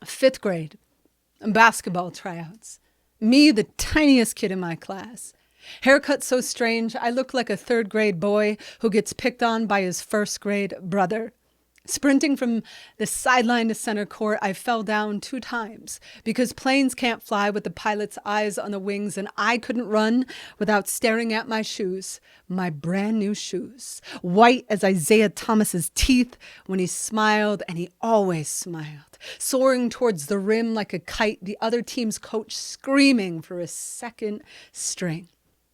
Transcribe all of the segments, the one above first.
Fifth grade, basketball tryouts. Me, the tiniest kid in my class. Haircut so strange, I look like a third grade boy who gets picked on by his first grade brother. Sprinting from the sideline to center court, I fell down 2 times because planes can't fly with the pilot's eyes on the wings, and I couldn't run without staring at my shoes, my brand new shoes, white as Isaiah Thomas's teeth when he smiled, and he always smiled, soaring towards the rim like a kite, the other team's coach screaming for a second string.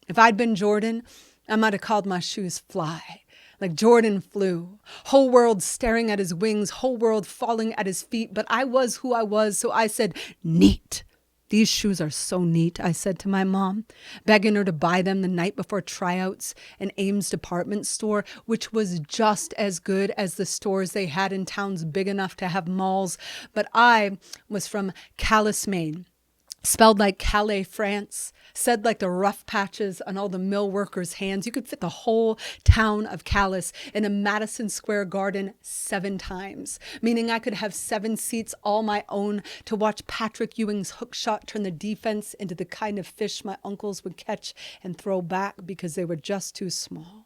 If I'd been Jordan, I might have called my shoes Fly. Like Jordan flew, whole world staring at his wings, whole world falling at his feet. But I was who I was, so I said, neat. These shoes are so neat, I said to my mom, begging her to buy them the night before tryouts in Ames department store, which was just as good as the stores they had in towns big enough to have malls. But I was from Calais, Maine. Spelled like Calais, France, said like the rough patches on all the mill workers' hands. You could fit the whole town of Calais in a Madison Square Garden 7 times, meaning I could have 7 seats all my own to watch Patrick Ewing's hook shot turn the defense into the kind of fish my uncles would catch and throw back because they were just too small.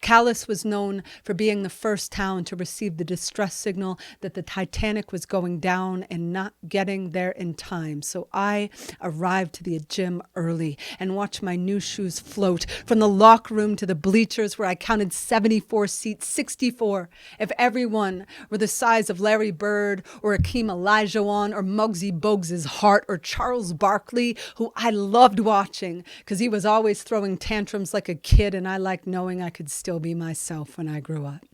Calais was known for being the first town to receive the distress signal that the Titanic was going down and not getting there in time. So I arrived to the gym early and watched my new shoes float from the locker room to the bleachers where I counted 74 seats, 64. If everyone were the size of Larry Bird or Akeem Olajuwon or Muggsy Bogues' heart or Charles Barkley, who I loved watching because he was always throwing tantrums like a kid, and I liked knowing I could still be myself when I grew up.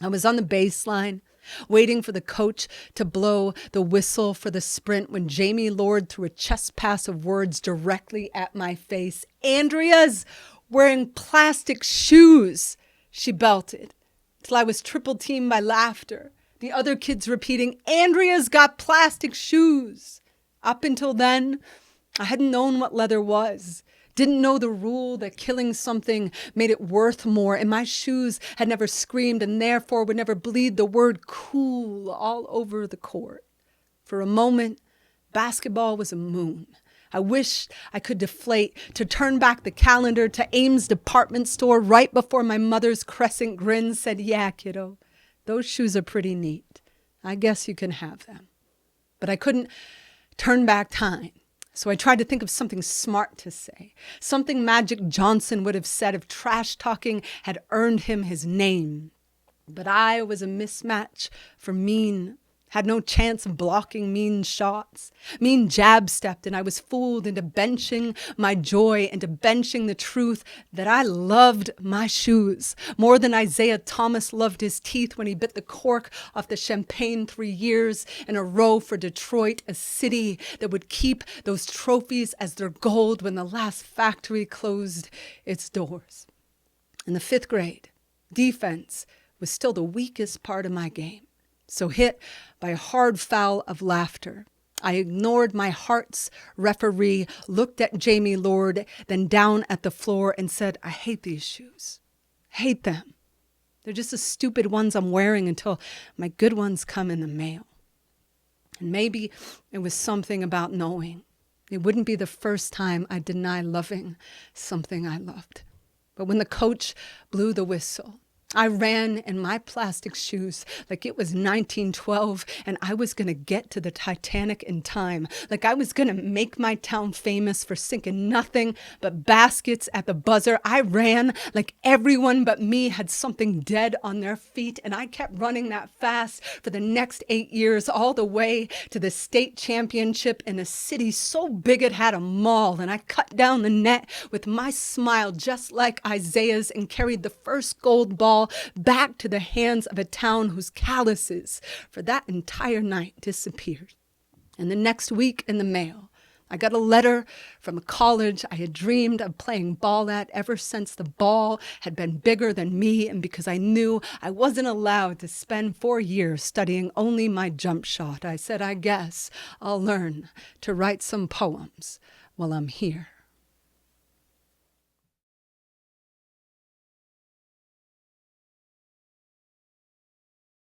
I was on the baseline, waiting for the coach to blow the whistle for the sprint when Jamie Lord threw a chest pass of words directly at my face. "Andrea's wearing plastic shoes," she belted, till I was triple teamed by laughter. The other kids repeating, "Andrea's got plastic shoes." Up until then, I hadn't known what leather was. Didn't know the rule that killing something made it worth more, and my shoes had never screamed and therefore would never bleed the word cool all over the court. For a moment, basketball was a moon. I wished I could deflate, to turn back the calendar to Ames department store right before my mother's crescent grin said, "Yeah, kiddo, those shoes are pretty neat. I guess you can have them." But I couldn't turn back time. So I tried to think of something smart to say, something Magic Johnson would have said if trash talking had earned him his name. But I was a mismatch for mean, had no chance of blocking mean shots. Mean jab stepped, and I was fooled into benching my joy, into benching the truth that I loved my shoes more than Isaiah Thomas loved his teeth when he bit the cork off the champagne 3 years in a row for Detroit, a city that would keep those trophies as their gold when the last factory closed its doors. In the 5th grade, defense was still the weakest part of my game. So hit by a hard foul of laughter, I ignored my heart's referee, looked at Jamie Lord, then down at the floor and said, "I hate these shoes. Hate them. They're just the stupid ones I'm wearing until my good ones come in the mail." And maybe it was something about knowing it wouldn't be the first time I deny loving something I loved. But when the coach blew the whistle, I ran in my plastic shoes like it was 1912 and I was going to get to the Titanic in time, like I was going to make my town famous for sinking nothing but baskets at the buzzer. I ran like everyone but me had something dead on their feet, and I kept running that fast for the next 8 years, all the way to the state championship in a city so big it had a mall, and I cut down the net with my smile just like Isaiah's and carried the first gold ball back to the hands of a town whose calluses for that entire night disappeared. And the next week in the mail, I got a letter from a college I had dreamed of playing ball at ever since the ball had been bigger than me, and because I knew I wasn't allowed to spend 4 years studying only my jump shot, I said, "I guess I'll learn to write some poems while I'm here."